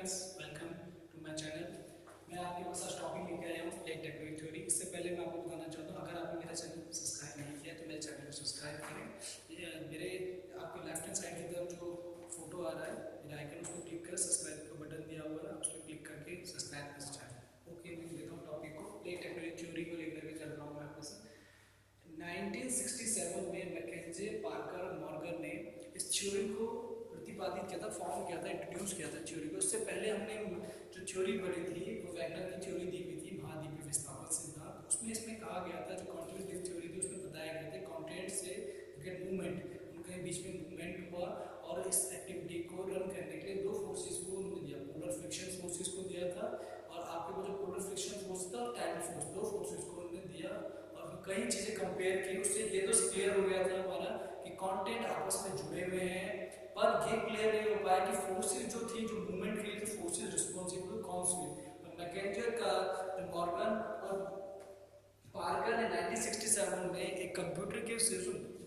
Friends, welcome to my channel. मैं आपके पास आज टॉपिक लेके आया हूँ प्लेट टेक्टोनिक थ्योरी। इससे पहले मैं आपको बताना चाहता हूँ, अगर आपने मेरा चैनल सब्सक्राइब नहीं किया तो मेरे चैनल को सब्सक्राइब करें। ये मेरे आपके लेफ्ट हैंड साइड की तरफ जो फोटो आ रहा है मेरा आइकन, उसको क्लिक कर सब्सक्राइब का बटन दिया हुआ है, उस पर क्लिक करके सब्सक्राइब कर चैनल। ओके, मैं लेता हूँ टॉपिक को, प्लेट टेक्टोनिक थ्योरी को लेकर के चल रहा हूँ मैं आपके साथ। 1967 में मैकेंजे, पार्कर और मॉर्गन ने इस थ्योरी को प्रतिपादित किया था, फॉर्म किया था, इंट्रोड्यूस किया था थ्योरी को। उससे पहले हमने जो थ्योरी पढ़ी थी वो वैगनर की थ्योरी दी हुई थी, महाद्वीपीय विस्थापन सिद्धांत। उसमें इसमें कहा गया था, जो कॉन्टिन्यूटिव थ्योरी थी उसमें बताया गया था कॉन्टेंट से मूवमेंट, उनके बीच में मूवमेंट हुआ और इस एक्टिविटी को रन करने के लिए दो फोर्सेस को उन्होंने दिया, पोलर फ्रिक्शन फोर्सेस को दिया था और आपके पास जो पोलर फ्रिक्शन फोर्स था, टाइडल फोर्स, दो फोर्सेस को उन्होंने दिया और कई चीजें कंपेयर की। उससे ये तो क्लियर हो गया था हमारा कि कंटेंट आपस में जुड़े हुए हैं, पर ये क्लियर नहीं हो पाया कि फोर्सेस जो थी, जो मूवमेंट के लिए जो फोर्सेस रिस्पॉन्सिबल कौन सी। मैकेंजर का, मॉर्गन और पार्कर ने 1967 में एक कंप्यूटर के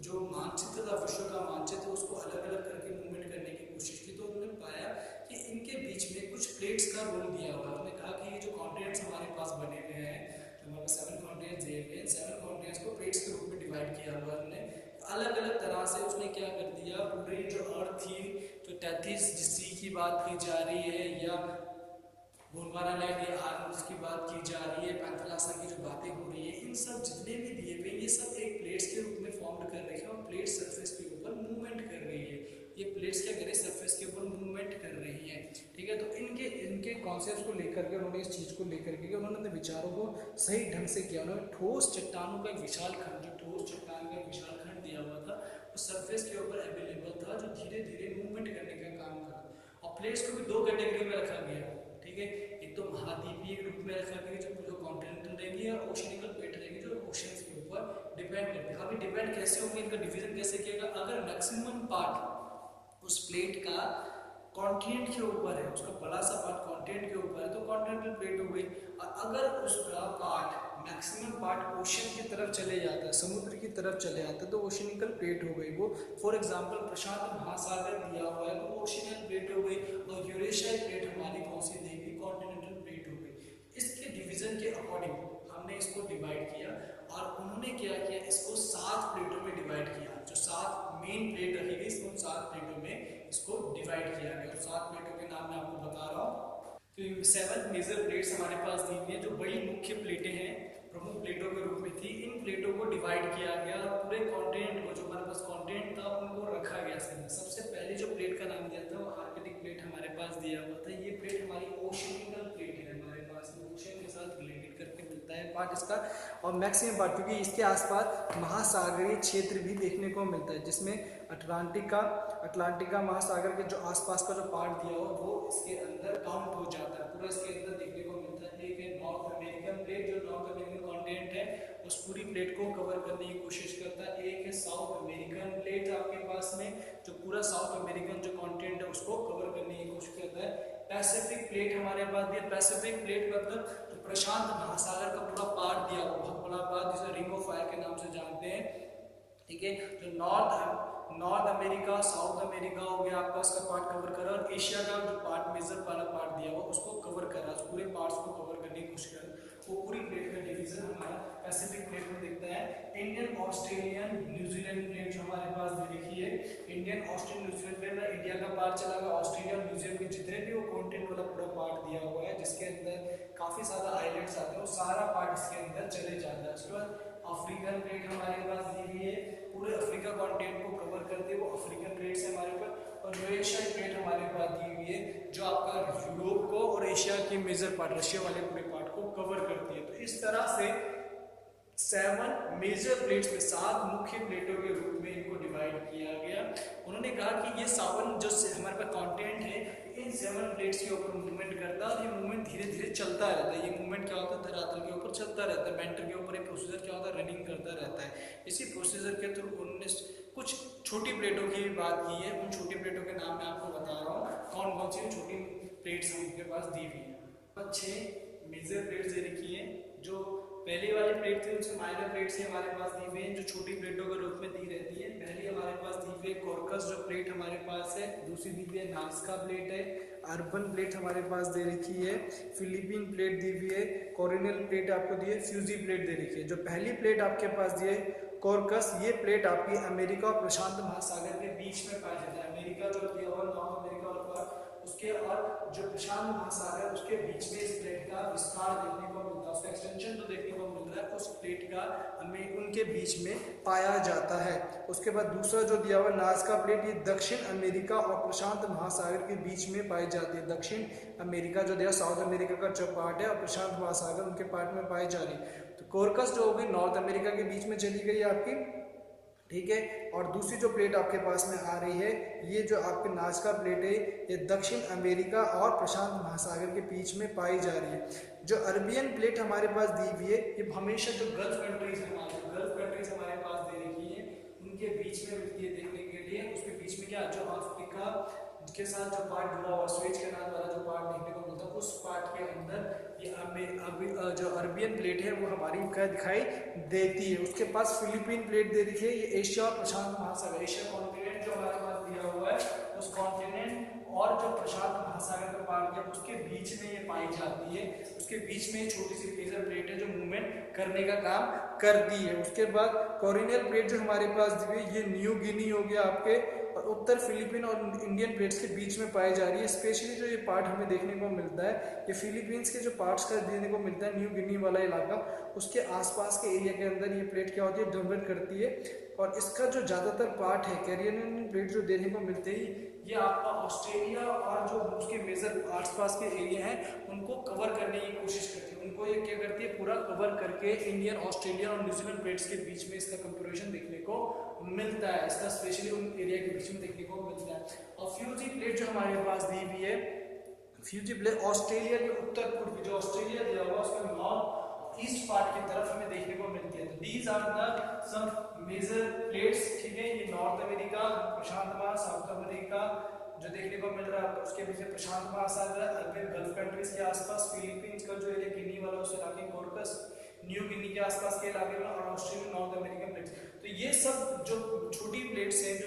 जो मानचित्र था, विश्व का मानचित्र, उसको अलग अलग करके मूवमेंट करने की कोशिश की। तो उन्होंने पाया कि इनके बीच में कुछ प्लेट्स का रोल दिया हुआ है। उन्होंने कहा कि ये जो कॉन्टिनेंट्स हमारे पास बने हुए हैं, जो हमारे 7 कॉन्टिनेंट्स दिए हुए हैं, 7 कॉन्टिनेंट्स को प्लेट्स के रूप में डिवाइड किया हुआ है उन्होंने अलग अलग तरह से। उसने क्या कर दिया, पूरी जो अर्थ थी, जो 33 सी की बात की जा रही है, या गोंडवाना लैंड या आर्मस की बात की जा रही है, पैंथलासा की जो बातें हो रही है, इन सब जितने भी दिए हुए ये सब एक प्लेट्स के रूप में फॉर्म कर रही है और प्लेट सरफेस के ऊपर मूवमेंट कर रही है। ये प्लेट्स क्या कर रही है, सरफेस के ऊपर मूवमेंट कर रही है। ठीक है, तो इनके इनके कॉन्सेप्ट को लेकर के उन्होंने, इस चीज़ को लेकर के उन्होंने विचारों को सही ढंग से किया। उन्होंने ठोस चट्टानों का एक विशाल खंड, जो ठोस चट्टान का एक विशाल खंड दिया हुआ था, वो सरफेस के ऊपर अवेलेबल था, जो धीरे धीरे मूवमेंट करने का काम करा। और प्लेट्स को भी दो कैटेगरी में रखा गया। ठीक है, एक तो महाद्वीपीय रूप में रखा गया, जो कॉन्टिनेंटल रहेगी, और ओशनिकल प्लेट रहेगी, जो ओशंस के ऊपर डिपेंड करती है। अभी डिपेंड कैसे होंगे, इनका डिवीजन कैसे किएगा, अगर मैक्सिमम पार्ट उस प्लेट का कॉन्टिनेंट के ऊपर है, उसका बड़ा सा पार्ट कॉन्टिनेंट के ऊपर है, तो कॉन्टिनेंटल प्लेट हो गई। और अगर उसका पार्ट, मैक्सिमम पार्ट ओशन की तरफ चले जाता है, समुद्र की तरफ चले जाता है, तो ओशनिकल प्लेट हो गई वो। फॉर एग्जांपल प्रशांत महासागर दिया हुआ है तो ओशनिकल प्लेट हो गई, और यूरेशियाई प्लेट हमारी कौन सी देगी, कॉन्टिनेंटल प्लेट हो गई। इसके डिवीजन के अकॉर्डिंग हमने इसको डिवाइड किया और उन्होंने क्या किया, इसको 7 प्लेटों में डिवाइड किया। जो 7 मेन प्लेट रखी गई, इसको 7 प्लेटों में इसको डिवाइड किया गया। और 7 प्लेटों के नाम मैं आपको बता रहा हूँ। तो 7 मेजर प्लेट्स हमारे पास दी हुई है, जो बड़ी मुख्य प्लेटें हैं, प्रमुख प्लेटों के रूप में थी। इन प्लेटों को डिवाइड किया गया, पूरे कॉन्टिनेंट को, जो हमारे पास कॉन्टिनेंट था, उनको रखा गया। सबसे पहले जो प्लेट का नाम दिया था वो आर्कटिक प्लेट हमारे पास दिया हुआ था। ये प्लेट हमारी ओशनिकल प्लेट है, हमारे पास ओशन के साथ रिलेटेड करके मिलता है पार्ट इसका। और मैक्सिमम पार्ट, क्योंकि इसके आसपास महासागरीय क्षेत्र भी देखने को मिलता है, जिसमें अटलांटिका महासागर के जो आसपास का जो पार्ट दिया हुआ वो इसके अंदर काउंट हो जाता है, पूरा इसके अंदर देखने को मिलता है। एक है नॉर्थ अमेरिकन प्लेट, जो नॉर्थ अमेरिकन कॉन्टिनेंट है उस पूरी प्लेट को कवर करने की कोशिश करता है। एक है साउथ अमेरिकन प्लेट आपके पास में, जो पूरा साउथ अमेरिकन जो कॉन्टिनेंट है उसको कवर करने की कोशिश करता है। पैसिफिक प्लेट हमारे पास दिया। पैसिफिक प्लेट मतलब जो प्रशांत महासागर का पूरा पार्ट दिया हुआ, बहुत बड़ा पार्ट, जिसे रिंग ऑफ फायर के नाम से जानते हैं। ठीक है, जो नॉर्थ अमेरिका, साउथ अमेरिका हो गया आपका, उसका पार्ट कवर करा, और एशिया का जो पार्ट, मेजर वाला पार्ट दिया हुआ उसको कवर करा, पूरे पार्ट्स को कवर करने की कोशिश करा। वो पूरी प्लेट का डिवीजन हमारा पैसिफिक प्लेट में दिखता है। इंडियन, ऑस्ट्रेलियन, न्यूजीलैंड प्लेट जो हमारे पास दे रखी है, इंडियन, ऑस्ट्रेलियन, न्यूजीलैंड प्लेट में इंडिया का पार्ट चला गया, ऑस्ट्रेलिया और न्यूजीलैंड के जितने भी वो कॉन्टिनेंट वाला पूरा पार्ट दिया हुआ है, जिसके अंदर काफी सारा आइलैंड्स आते हैं, वो सारा पार्ट इसके अंदर चले जाता है। उसके बाद अफ्रीकन प्लेट हमारे पास दी हुई है, पूरे अफ्रीका कॉन्टिनेंट को कवर करते हुए अफ्रीकन प्लेट है हमारे पास। और यूरेशियाई प्लेट हमारे पास दी हुई है, जो आपका यूरोप को और एशिया के मेजर पार्ट, रशिया वाले पूरे पार्ट को कवर करती है। तो इस तरह से 7 मेजर प्लेट्स में, 7 मुख्य प्लेटों के रूप में इनको डिवाइड किया गया। उन्होंने कहा कि ये 7 जो हमारे पास कॉन्टिनेंट है, इन 7 प्लेट्स के ऊपर मूवमेंट करता है और ये मूवमेंट धीरे धीरे चलता रहता है। ये मूवमेंट क्या होता है, धरातल के ऊपर चलता रहता है, मेंटल के ऊपर एक प्रोसीजर क्या होता है, रनिंग करता रहता है। इसी प्रोसीजर के थ्रू उन्होंने कुछ छोटी प्लेटों की बात की है। उन छोटी प्लेटों के नाम मैं आपको बता रहा हूँ, कौन कौन सी छोटी प्लेट्स उनके पास दी हुई है। 6 मेजर प्लेट्स दे रखी हैं, जो पहली वाली प्लेट थी उनसे माइनर प्लेट से हमारे पास दी हुई है जो छोटी प्लेटों के रूप में दी रहती है। पहली हमारे पास दी हुई है कॉर्कस जो प्लेट हमारे पास है, दूसरी दी हुई है नाज़का प्लेट है, अर्बन प्लेट हमारे पास दे रखी है, फिलीपीन प्लेट दी हुई है, कोरिनल प्लेट आपको दी है, फ्यूजी प्लेट दे रखी है। जो पहली प्लेट आपके पास दी है कॉर्कस, ये प्लेट आपकी अमेरिका और प्रशांत महासागर के बीच में पाई जाती है। अमेरिका जो दिया हुआ नॉर्थ अमेरिका और उसके और जो प्रशांत महासागर उसके बीच में इस प्लेट का विस्तार देखने को मिलता है, उसका एक्सटेंशन तो देखने को मिल रहा है, उस प्लेट का हमें उनके बीच में पाया जाता है। उसके बाद दूसरा जो दिया हुआ नाज़का प्लेट, ये दक्षिण अमेरिका और प्रशांत महासागर के बीच में पाई जाती है। दक्षिण अमेरिका जो दिया साउथ अमेरिका का जो पार्ट है और प्रशांत महासागर उनके पार्ट में पाई जा रही है। तो कॉर्कस जो होगी नॉर्थ अमेरिका के बीच में चली गई आपकी, ठीक है। और दूसरी जो प्लेट आपके पास में आ रही है, ये जो आपके नाज़का प्लेट है, ये दक्षिण अमेरिका और प्रशांत महासागर के बीच में पाई जा रही है। जो अरबियन प्लेट हमारे पास दी हुई है, ये हमेशा जो गल्फ कंट्रीज हमारे पास दे रखी है उनके बीच में मिलती है देखने के लिए। उसके बीच में क्या जो अफ्रीका के साथ जो पार्ट जुड़ा हुआ स्वेज कैनाल वाला जो पार्ट देखने को मिलता है, उस पार्ट के अंदर ये जो अरबियन प्लेट है वो हमारी दिखाई देती है। उसके पास फिलीपीन प्लेट दे रखी है, ये एशिया और प्रशांत महासागर, एशिया कॉन्टिनेंट जो हमारे पास दिया हुआ है उस कॉन्टिनेंट और जो प्रशांत महासागर का पार्ट है उसके बीच में ये पाई जाती है। उसके बीच में छोटी सी पेजर प्लेट है जो मूवमेंट करने का काम करती है। उसके बाद कोरिनल प्लेट जो हमारे पास दी हुई है, ये न्यू गिनी हो गया आपके और उत्तर फिलीपीन और इंडियन प्लेट्स के बीच में पाई जा रही है। स्पेशली जो ये पार्ट हमें देखने को मिलता है, ये फिलीपींस के जो पार्ट्स का देखने को मिलता है, न्यू गिनी वाला इलाका, उसके आसपास के एरिया के अंदर ये प्लेट क्या होती है, डोमिनेट करती है। और इसका जो ज़्यादातर पार्ट है कैरियन प्लेट जो देखने को मिलते हैं, ये आपका ऑस्ट्रेलिया और जो उसके मेजर आसपास के एरिया हैं उनको कवर करने की कोशिश करती है। उनको ये क्या करती है, पूरा कवर करके इंडियन, ऑस्ट्रेलियन और न्यूजीलैंड प्लेट्स के बीच में इसका कंपैरिजन देखने को मिलता है। इसका स्पेशली उन एरिया के बीच में देखने को मिलता है। और फ्यूजी प्लेट जो हमारे पास दी हुई है, फ्यूजी प्लेट ऑस्ट्रेलिया के उत्तर पूर्व, जो ऑस्ट्रेलिया दिया हुआ उसका नॉर्थ ईस्ट पार्ट की तरफ हमें देखने को मिलती है। तो these are the some major plates, ठीक है। ये नॉर्थ अमेरिका, प्रशांत महासागर, साउथ अमेरिका जो देखने को मिल रहा है, उसके पीछे प्रशांत महासागर, अरबियन गल्फ कंट्रीज के आसपास, फिलीपींस का जो एरिया गिनी वाला उस इलाके, कॉर्कस न्यू गिनी के आसपास के इलाके में, और ऑस्ट्रेलिया नॉर्थ अमेरिकन प्लेट्स। तो ये सब जो छोटी प्लेट्स हैं, जो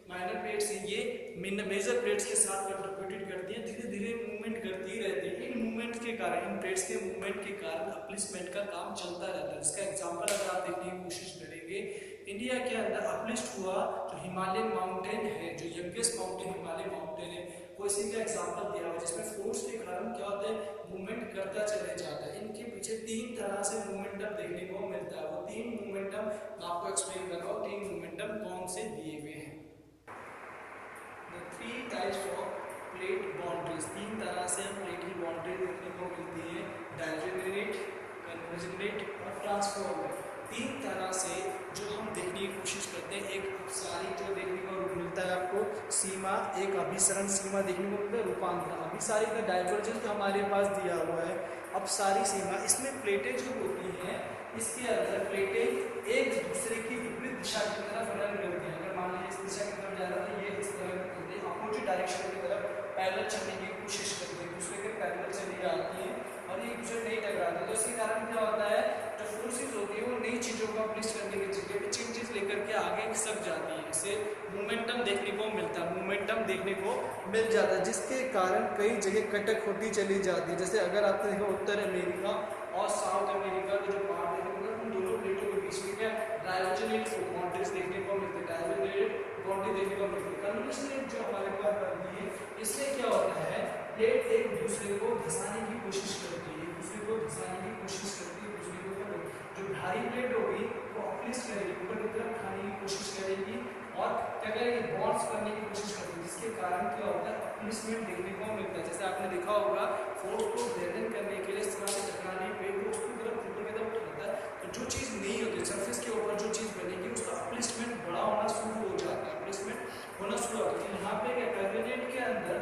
माइनर प्लेट्स हैं, ये मेजर प्लेट्स के साथ कंट्रीब्यूटेड करती हैं, धीरे धीरे मूवमेंट करती रहती है। इन मूवमेंट के कारण, इन प्लेट्स के मूवमेंट के कारण अपलिफ्टमेंट का काम चलता रहता है। इसका एग्जांपल अगर आप देखने की कोशिश करेंगे, इंडिया के अंदर अपलिफ्ट हुआ जो हिमालयन माउंटेन है, जो यंगेस्ट माउंटेन हिमालय माउंटेन है, वो इसी का एग्जांपल दिया हुआ है, जिसमें फोर्स के कारण क्या होता है, मूवमेंट करता चले जाता है। इनके पीछे 3 तरह से मूवमेंटम देखने को मिलता है। वो 3 मूवमेंटम मैं आपको एक्सप्लेन कर रहा हूँ। 3 मूवमेंटम कौन से दिए हुए हैं। The 3 types of plate boundaries, 3 तरह से प्लेट की बाउंड्री देखने को मिलती है, डायजेनरेट, कन्वर्जेंट और ट्रांसफॉर्मर। 3 तरह से जो हम देखने की कोशिश करते हैं। एक अपसारी जो देखने को मिलता है आपको सीमा, एक अभिसरण सीमा देखने को मिलता है, रूपांतरण। अभिसारी का डाइवर्जेंस हमारे पास दिया हुआ है, अपसारी सीमा, इसमें प्लेटें जो होती हैं, इसके अंदर प्लेटें एक दूसरे की विपरीत दिशा की तरफ रन करती हैं। अगर मान लीजिए इस दिशा की तरफ जा रहा है, ये इस तरफ करती है, अपोजिट डायरेक्शन की तरफ पैरेलल चलने की कोशिश करती है, दूसरे के पैरेलल चली जाती है और एक दूसरे नहीं टकराते। तो इसके कारण क्या होता है, जो फोर्सेस होती है वो नई चीज़ों को अपलिफ्ट करने की जगह पे चेंजेस लेकर के आगे सक जाती है। इससे मोमेंटम देखने को मिलता है, मोमेंटम देखने को मिल जाता है, जिसके कारण कई जगह कटक होती चली जाती है। जैसे अगर आपने देखा उत्तर अमेरिका और साउथ अमेरिका के जो पार्ट है, उन दोनों प्लेटों के बीच में क्या डायवर्जेंट बाउंड्रीज देखने को मिलती है, डायवर्जेंट बाउंड्री देखने को मिलती है। कन्वर्जेंट जो हमारे पास बनती है, इससे क्या होता है, प्लेट एक दूसरे को घिसाने की कोशिश करती है, दूसरे को घिसाने की कोशिश करती है, दूसरे को जो भारी प्लेट होगी वो अपलिफ्ट करेगी, ऊपर की तरफ खाने की कोशिश करेगी और क्या करेगी, बॉन्ड्स करने की कोशिश करेगी, जिसके कारण क्या होता है, अपलिफ्टमेंट देखने को मिलता है। जैसे आपने देखा होगा, फोर्स को बैलेंस करने के लिए इस तरह से टकराने पे वो उसकी तरफ ऊपर की तरफ उठाता है, तो जो चीज़ नहीं होती सरफेस के ऊपर, जो चीज़ बनेगी उसका अपलिफ्टमेंट बड़ा होना शुरू हो जाता है, अपलिफ्टमेंट होना शुरू होता है। यहाँ पे क्या कन्वर्जेंट के अंदर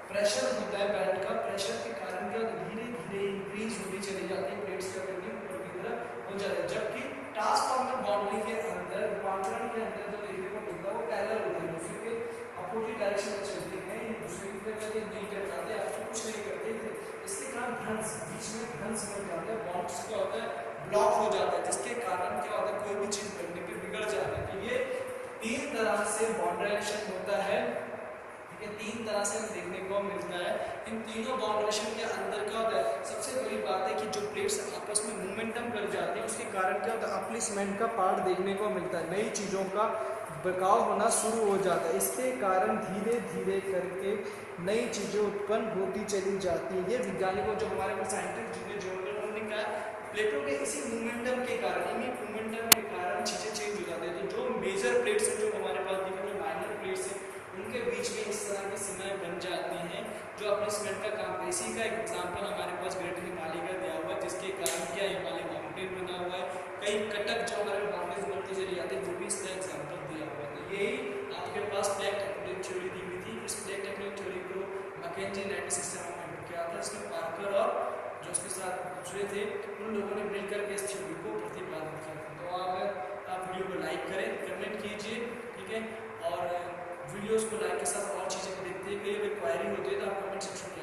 प्रेशर होता है, बेल्ट का प्रेशर के कारण क्या धीरे धीरे इंक्रीज होती चली जाती है, प्लेट्स का करके ऊपर की तरफ हो जाता है। जबकि ट्रांसफॉर्मर बाउंड्री के अंदर, रूपांतरण के अंदर जो देखने को मिलता है वो पैरेलल होता है, दूसरे के अपोजिट डायरेक्शन में चलते हैं, दूसरे की तरफ नहीं टकराते, आपको कुछ नहीं करते। इसके कारण भ्रंश, बीच में भ्रंश बन जाता है, बॉन्ड्स क्या होता है, ब्लॉक हो जाता है, जिसके कारण क्या होता है कोई भी चीज बनने पे बिगड़ जाता है। तो ये 3 तरह से बाउंड्राइजेशन होता है, ठीक है, 3 तरह से हमें देखने को मिलता है। इन तीनों बाउंड्रेशन के अंदर क्या होता है, सबसे बड़ी बात है कि जो प्लेट्स आपस में मोमेंटम कर जाती है उसके कारण क्या होता है अपलिसमेंट का पार्ट देखने को मिलता है, नई चीज़ों का बर्ताव होना शुरू हो जाता है। इसके कारण धीरे धीरे करके नई चीज़ें उत्पन्न होती चली जाती हैं। ये वैज्ञानिकों जो हमारे पास साइंटिस्ट जिन्हें जो उन्होंने कहा प्लेटों के इसी मोमेंटम के कारण, इन्हीं मोमेंटम के कारण चीज़ें चेंज हो जाती है। तो जो मेजर प्लेट्स हैं जो हमारे पास दिख रहे हैं, माइनर प्लेट्स हैं, उनके बीच में इस तरह की सीमाएं बन जाती हैं जो अपलिसमेंट का काम है। इसी का एक एग्जाम्पल हमारे पास ग्रेट हिमालय का दिया हुआ है, जिसके कारण क्या हिमालय माउंटेन बना हुआ है। कई कटक जो हमारे माउंटेन्स बनती चली जाती है, वो भी इसका एग्जाम्पल दिया हुआ है। तो यही आपके पास प्लेट टेक्टोनिक थ्योरी दी हुई थी। इस प्लेट टेक्टोनिक थ्योरी को मैकेंजी 1967 में किया था। इसमें पार्कर और जो उसके साथ दूसरे थे उन लोगों ने मिलकर के इस थ्योरी को प्रतिपादित किया था। तो अगर आप वीडियो को लाइक करें, कमेंट कीजिए, ठीक है, और वीडियोस को लाइक के साथ और चीज़ें देखते हैं। कई अगर क्वायरी होती है तो आप कमेंट सेक्शन